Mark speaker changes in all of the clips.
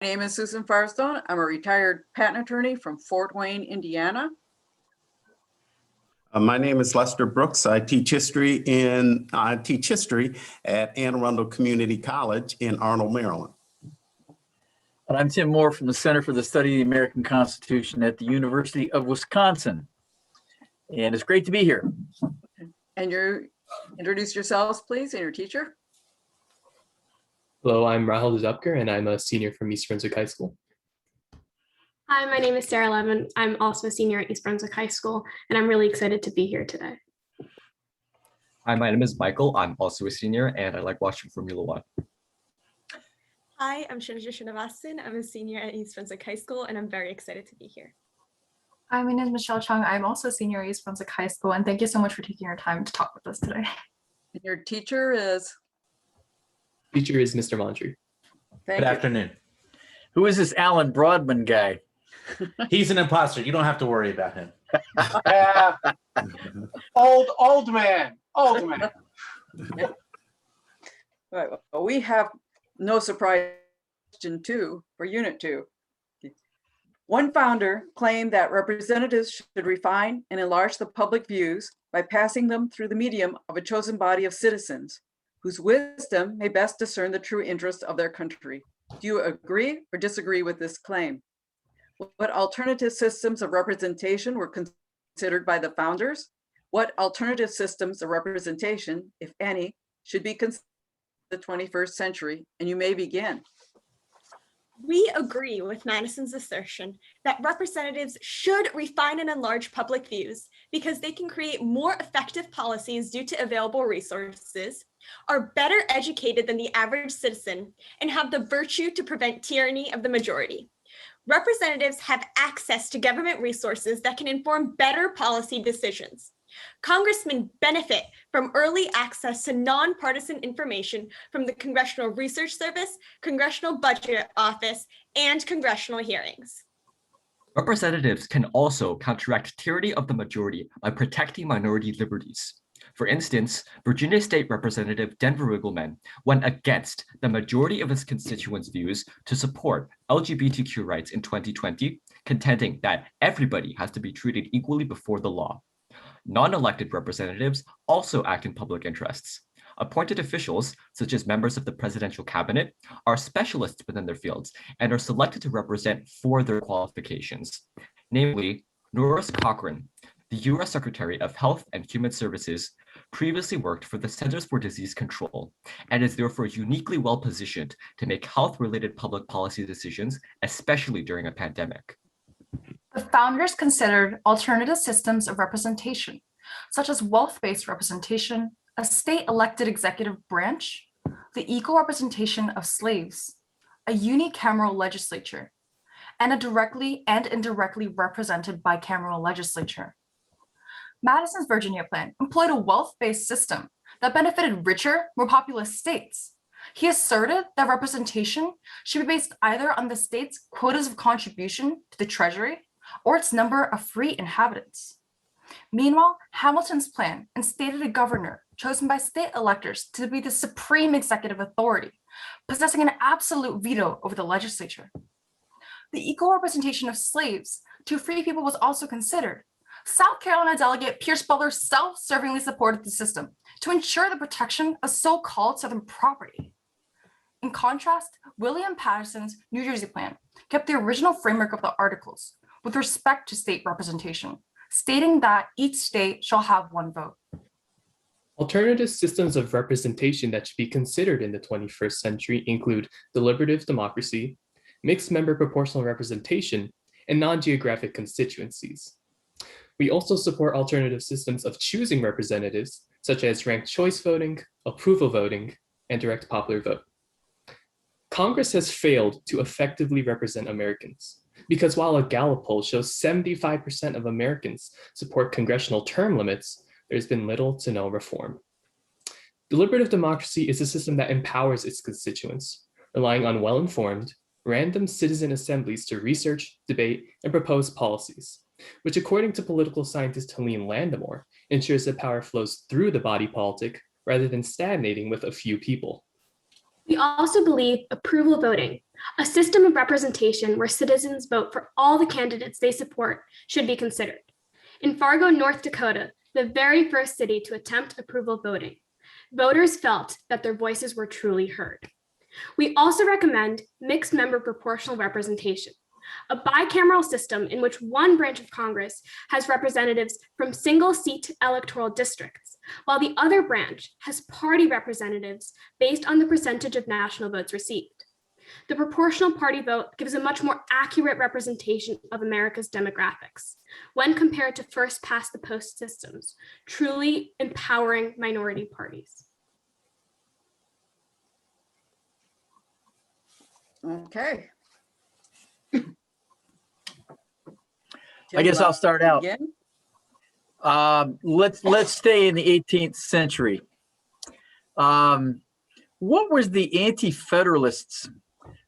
Speaker 1: name is Susan Firestone. I'm a retired patent attorney from Fort Wayne, Indiana.
Speaker 2: My name is Lester Brooks. I teach history at Anne Arundel Community College in Arnold, Maryland.
Speaker 3: And I'm Tim Moore from the Center for the Study of the American Constitution at the University of Wisconsin. And it's great to be here.
Speaker 1: And you introduce yourselves, please, and your teacher.
Speaker 4: Hello, I'm Rahul Zupker, and I'm a senior from East Brunswick High School.
Speaker 5: Hi, my name is Sarah Levin. I'm also a senior at East Brunswick High School, and I'm really excited to be here today.
Speaker 6: Hi, my name is Michael. I'm also a senior, and I like watching Formula One.
Speaker 7: Hi, I'm Shinja Srinivasan. I'm a senior at East Brunswick High School, and I'm very excited to be here.
Speaker 8: Hi, my name is Michelle Chung. I'm also a senior at East Brunswick High School, and thank you so much for taking your time to talk with us today.
Speaker 1: And your teacher is?
Speaker 4: Teacher is Mr. Mondry.
Speaker 9: Good afternoon.
Speaker 3: Who is this Alan Broadman guy?
Speaker 9: He's an imposter. You don't have to worry about him.
Speaker 10: Old man.
Speaker 1: Right. Well, we have no surprise question 2 for Unit 2. One founder claimed that representatives should refine and enlarge the public views by passing them through the medium of a chosen body of citizens whose wisdom may best discern the true interests of their country. Do you agree or disagree with this claim? What alternative systems of representation were considered by the founders? What alternative systems of representation, if any, should be considered in the 21st century? And you may begin.
Speaker 7: We agree with Madison's assertion that representatives should refine and enlarge public views because they can create more effective policies due to available resources, are better educated than the average citizen, and have the virtue to prevent tyranny of the majority. Representatives have access to government resources that can inform better policy decisions. Congressmen benefit from early access to nonpartisan information from the Congressional Research Service, Congressional Budget Office, and congressional hearings.
Speaker 6: Representatives can also counteract tyranny of the majority by protecting minority liberties. For instance, Virginia State Representative Denver Wiggleman went against the majority of his constituents' views to support LGBTQ rights in 2020, contending that everybody has to be treated equally before the law. Non-elected representatives also act in public interests. Appointed officials, such as members of the presidential cabinet, are specialists within their fields and are selected to represent for their qualifications. Namely, Norris Cochrane, the U.S. Secretary of Health and Human Services, previously worked for the Centers for Disease Control and is therefore uniquely well positioned to make health-related public policy decisions, especially during a pandemic.
Speaker 8: The founders considered alternative systems of representation, such as wealth-based representation, a state-elected executive branch, the equal representation of slaves, a unicameral legislature, and a directly and indirectly represented bicameral legislature. Madison's Virginia plan employed a wealth-based system that benefited richer, more populous states. He asserted that representation should be based either on the state's quotas of contribution to the treasury or its number of free inhabitants. Meanwhile, Hamilton's plan instated a governor chosen by state electors to be the supreme executive authority, possessing an absolute veto over the legislature. The equal representation of slaves to free people was also considered. South Carolina delegate Pierce Butler self-servingly supported the system to ensure the protection of so-called Southern property. In contrast, William Patterson's New Jersey plan kept the original framework of the Articles with respect to state representation, stating that each state shall have one vote.
Speaker 4: Alternative systems of representation that should be considered in the 21st century include deliberative democracy, mixed member proportional representation, and non-geographic constituencies. We also support alternative systems of choosing representatives, such as ranked choice voting, approval voting, and direct popular vote. Congress has failed to effectively represent Americans because while a Gallup poll shows 75% of Americans support congressional term limits, there's been little to no reform. Deliberative democracy is a system that empowers its constituents, relying on well-informed, random citizen assemblies to research, debate, and propose policies, which according to political scientist Helene Landemore, ensures that power flows through the body politic rather than stagnating with a few people.
Speaker 5: We also believe approval voting, A system of representation where citizens vote for all the candidates they support should be considered. In Fargo, North Dakota, the very first city to attempt approval voting, voters felt that their voices were truly heard. We also recommend mixed member proportional representation, a bicameral system in which one branch of Congress has representatives from single seat electoral districts, while the other branch has party representatives based on the percentage of national votes received. The proportional party vote gives a much more accurate representation of America's demographics when compared to first past the post systems, truly empowering minority parties.
Speaker 1: Okay.
Speaker 3: I guess I'll start out.
Speaker 1: Again?
Speaker 3: Let's stay in the 18th century. What was the Anti-Federalists'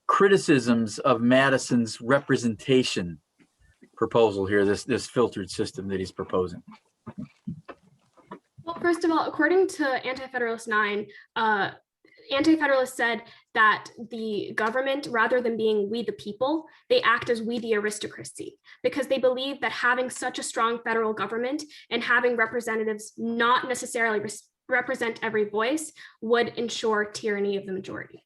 Speaker 3: criticisms of Madison's representation proposal here, this filtered system that he's proposing?
Speaker 5: Well, first of all, according to Anti-Federalist 9, Anti-Federalists said that the government, rather than being we the people, they act as we the aristocracy, because they believe that having such a strong federal government and having representatives not necessarily represent every voice would ensure tyranny of the majority.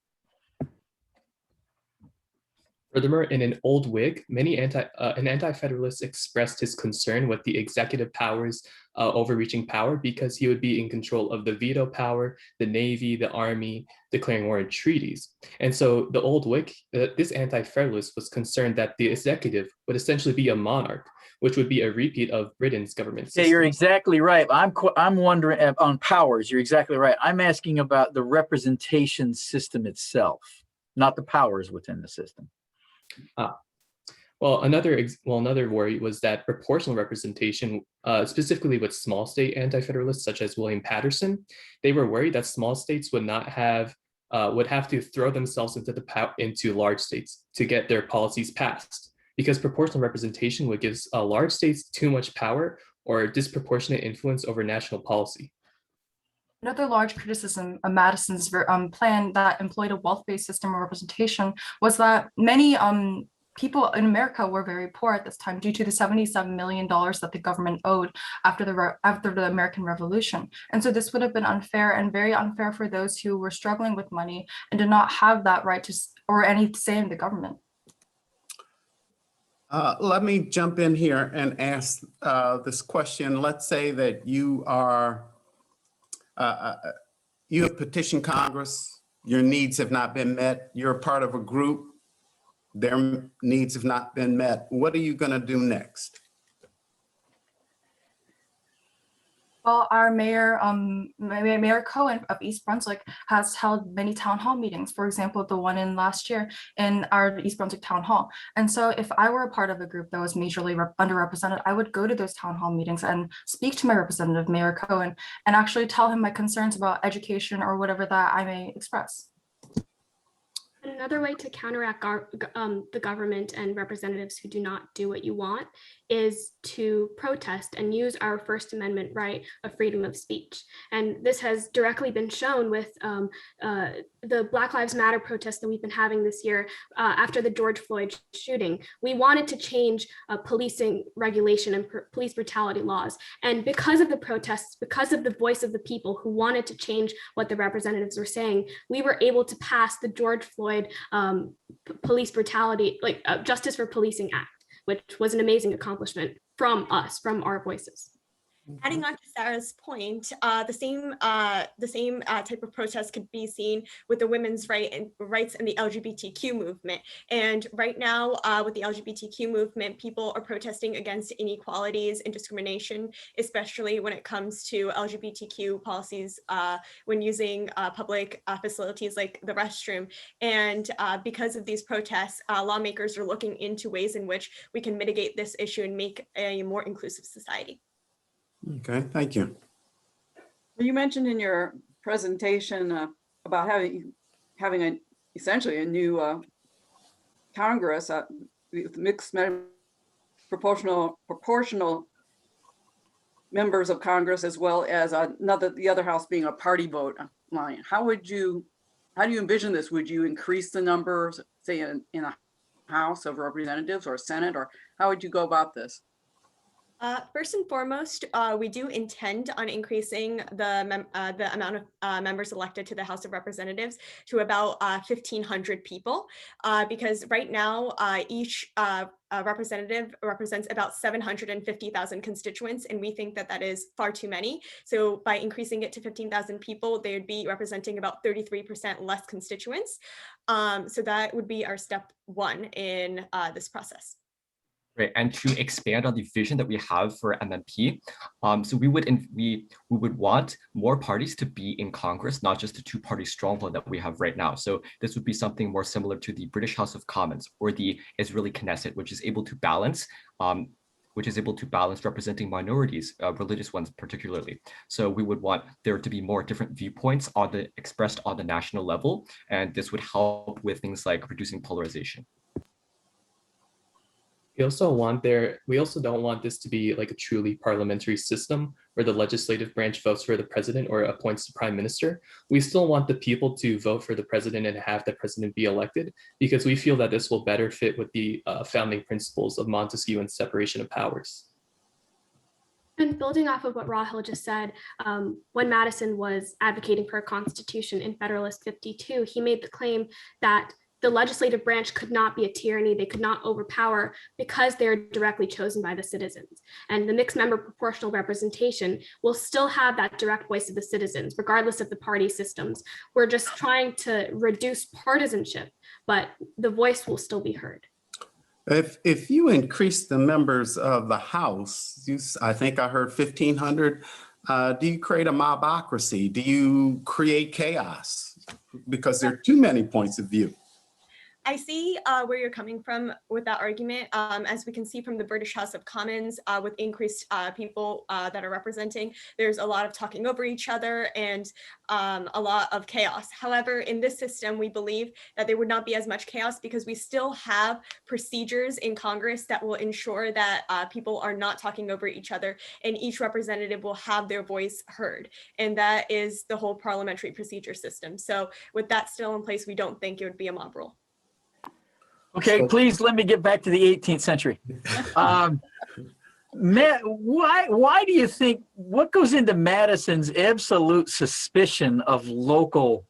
Speaker 4: Furthermore, in an old Whig, an anti-federalist expressed his concern with the executive powers overreaching power, because he would be in control of the veto power, the Navy, the Army, declaring war and treaties. And so the old Whig, this anti-federalist was concerned that the executive would essentially be a monarch, which would be a repeat of Britain's government system.
Speaker 3: Yeah, you're exactly right. I'm wondering on powers. You're exactly right. I'm asking about the representation system itself, not the powers within the system.
Speaker 4: Well, another worry was that proportional representation, specifically with small state anti-federalists such as William Patterson, they were worried that small states would have to throw themselves into large states to get their policies passed, because proportional representation would give large states too much power or disproportionate influence over national policy.
Speaker 8: Another large criticism of Madison's plan that employed a wealth-based system of representation was that many people in America were very poor at this time due to the $77 million that the government owed after the American Revolution. And so this would have been unfair, and very unfair for those who were struggling with money and did not have that right to or any say in the government.
Speaker 2: Let me jump in here and ask this question. Let's say that you have petitioned Congress, your needs have not been met, you're a part of a group, their needs have not been met. What are you going to do next?
Speaker 8: Well, our mayor, Mayor Cohen of East Brunswick, has held many town hall meetings. For example, the one in last year in our East Brunswick town hall. And so if I were a part of a group that was majorly underrepresented, I would go to those town hall meetings and speak to my representative, Mayor Cohen, and actually tell him my concerns about education or whatever that I may express.
Speaker 5: Another way to counteract the government and representatives who do not do what you want is to protest and use our First Amendment right of freedom of speech. And this has directly been shown with the Black Lives Matter protests that we've been having this year after the George Floyd shooting. We wanted to change policing regulation and police brutality laws. And because of the protests, because of the voice of the people who wanted to change what the representatives were saying, we were able to pass the George Floyd police brutality, Justice for Policing Act, which was an amazing accomplishment from us, from our voices.
Speaker 7: Adding on to Sarah's point, the same type of protest could be seen with the women's rights and the LGBTQ movement. And right now, with the LGBTQ movement, people are protesting against inequalities and discrimination, especially when it comes to LGBTQ policies when using public facilities like the restroom. And because of these protests, lawmakers are looking into ways in which we can mitigate this issue and make a more inclusive society.
Speaker 2: Okay, thank you.
Speaker 1: You mentioned in your presentation about having essentially a new Congress with mixed proportional members of Congress, as well as the other house being a party vote line. How do you envision this? Would you increase the numbers say in a House of Representatives or Senate, or how would you go about this?
Speaker 7: First and foremost, we do intend on increasing the amount of members elected to the House of Representatives to about 1,500 people, because right now each representative represents about 750,000 constituents, and we think that that is far too many. So by increasing it to 15,000 people, they would be representing about 33% less constituents. So that would be our step one in this process.
Speaker 6: Right, and to expand on the vision that we have for MMP, so we would want more parties to be in Congress, not just the two-party stronghold that we have right now. So this would be something more similar to the British House of Commons or the Israeli Knesset, which is able to balance representing minorities, religious ones particularly. So we would want there to be more different viewpoints expressed on the national level, and this would help with things like reducing polarization.
Speaker 4: We also don't want this to be like a truly parliamentary system where the legislative branch votes for the president or appoints the prime minister. We still want the people to vote for the president and have the president be elected, because we feel that this will better fit with the founding principles of Montesquieu and separation of powers.
Speaker 5: And building off of what Rahel just said, when Madison was advocating for a constitution in Federalist 52, he made the claim that the legislative branch could not be a tyranny, they could not overpower, because they're directly chosen by the citizens. And the mixed member proportional representation will still have that direct voice of the citizens, regardless of the party systems. We're just trying to reduce partisanship, but the voice will still be heard.
Speaker 2: If you increase the members of the House, I think I heard 1,500, do you create a mobocracy? Do you create chaos? Because there are too many points of view.
Speaker 7: I see where you're coming from with that argument. As we can see from the British House of Commons, with increased people that are representing, there's a lot of talking over each other and a lot of chaos. However, in this system, we believe that there would not be as much chaos because we still have procedures in Congress that will ensure that people are not talking over each other, and each representative will have their voice heard. And that is the whole parliamentary procedure system. So with that still in place, we don't think it would be a mob rule.
Speaker 3: Okay, please let me get back to the 18th century. Matt, why do you think, what goes into Madison's absolute suspicion of local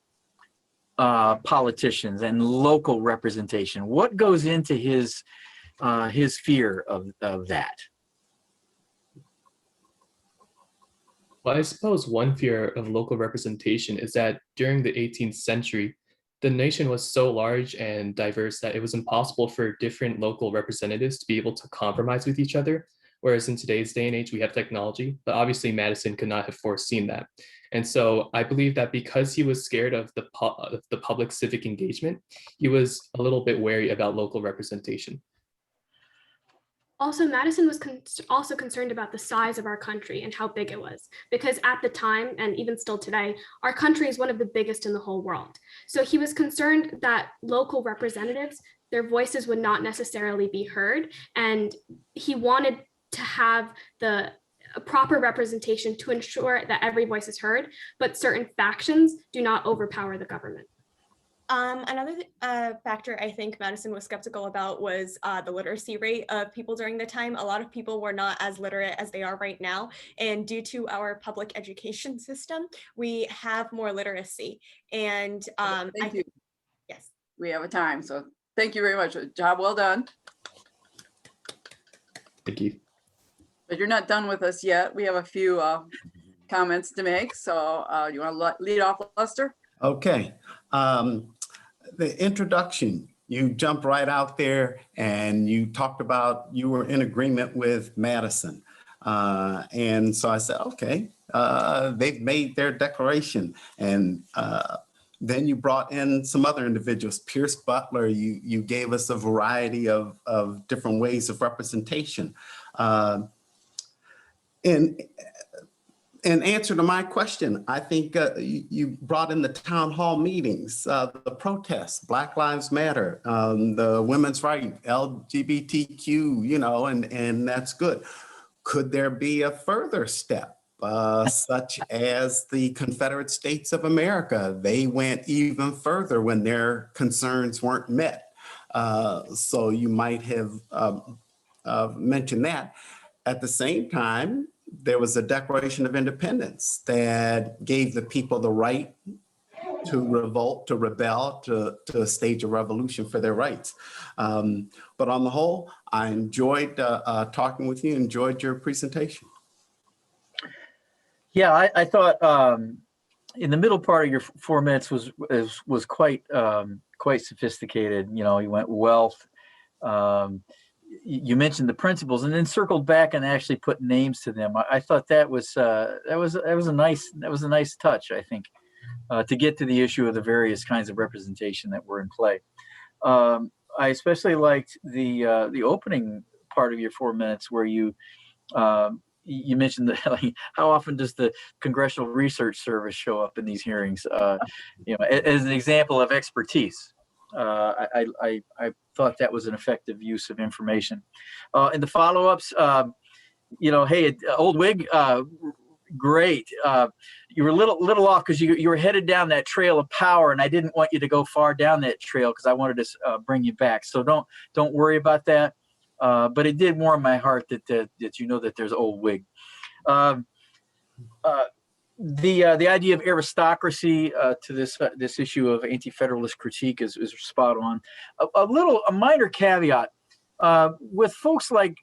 Speaker 3: politicians and local representation? What goes into his fear of that?
Speaker 4: Well, I suppose one fear of local representation is that during the 18th century, the nation was so large and diverse that it was impossible for different local representatives to be able to compromise with each other. Whereas in today's day and age, we have technology, but obviously Madison could not have foreseen that. And so I believe that because he was scared of the public civic engagement, he was a little bit wary about local representation.
Speaker 5: Also, Madison was also concerned about the size of our country and how big it was, because at the time, and even still today, our country is one of the biggest in the whole world. So he was concerned that local representatives, their voices would not necessarily be heard, and he wanted to have a proper representation to ensure that every voice is heard, but certain factions do not overpower the government.
Speaker 7: Another factor I think Madison was skeptical about was the literacy rate of people during the time. A lot of people were not as literate as they are right now. And due to our public education system, we have more literacy. And
Speaker 1: Thank you.
Speaker 7: Yes.
Speaker 1: We have a time, so thank you very much. Job well done.
Speaker 4: Thank you.
Speaker 1: But you're not done with us yet. We have a few comments to make. So you want to lead off, Lester?
Speaker 2: Okay. The introduction, you jumped right out there and you talked about you were in agreement with Madison. And so I said, okay, they've made their declaration. And then you brought in some other individuals, Pierce Butler, you gave us a variety of different ways of representation. In answer to my question, I think you brought in the town hall meetings, the protests, Black Lives Matter, the women's right, LGBTQ, and that's good. Could there be a further step, such as the Confederate States of America? They went even further when their concerns weren't met. So you might have mentioned that. At the same time, there was a Declaration of Independence that gave the people the right to revolt, to rebel, to stage a revolution for their rights. But on the whole, I enjoyed talking with you, enjoyed your presentation.
Speaker 3: Yeah, I thought in the middle part of your 4 minutes was quite quite sophisticated. You know, you went wealth. You mentioned the principles, and then circled back and actually put names to them. I thought that was a nice touch. I think to get to the issue of the various kinds of representation that were in play. I especially liked the opening part of your 4 minutes where you mentioned that, like, how often does the Congressional Research Service show up in these hearings? You know, as an example of expertise. I thought that was an effective use of information. In the follow-ups, you know, hey, Old Whig, great. You were a little off because you were headed down that trail of power, and I didn't want you to go far down that trail because I wanted to bring you back. So don't worry about that. But it did warm my heart that you know that there's Old Whig. The idea of aristocracy to this issue of anti-federalist critique is spot on. A minor caveat with folks like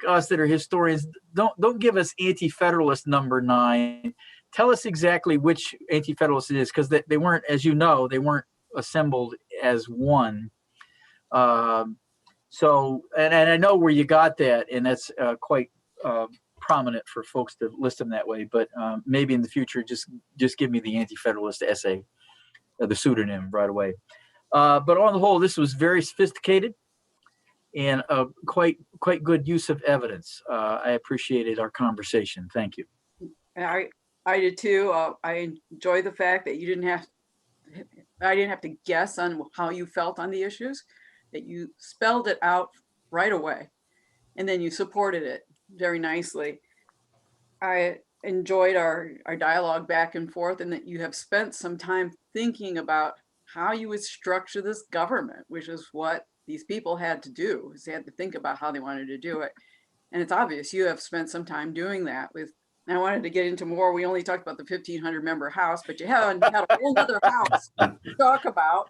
Speaker 3: us that are historians. Don't give us anti-federalist number 9. Tell us exactly which anti-federalist it is, because they weren't, as you know, they weren't assembled as one. So, and I know where you got that, and that's quite prominent for folks to list them that way. But maybe in the future, just give me the Anti-Federalist essay, the pseudonym right away. But on the whole, this was very sophisticated and quite good use of evidence. I appreciated our conversation. Thank you.
Speaker 1: I did too. I enjoy the fact that I didn't have to guess on how you felt on the issues, that you spelled it out right away, and then you supported it very nicely. I enjoyed our dialogue back and forth, and that you have spent some time thinking about how you would structure this government, which is what these people had to do, is they had to think about how they wanted to do it. And it's obvious you have spent some time doing that with, and I wanted to get into more. We only talked about the 1,500 member house, but you had a whole other house to talk about.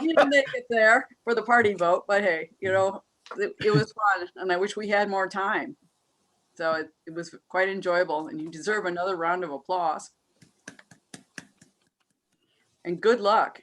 Speaker 1: You didn't make it there for the party vote, but hey, you know, it was fun, and I wish we had more time. So it was quite enjoyable, and you deserve another round of applause. And good luck.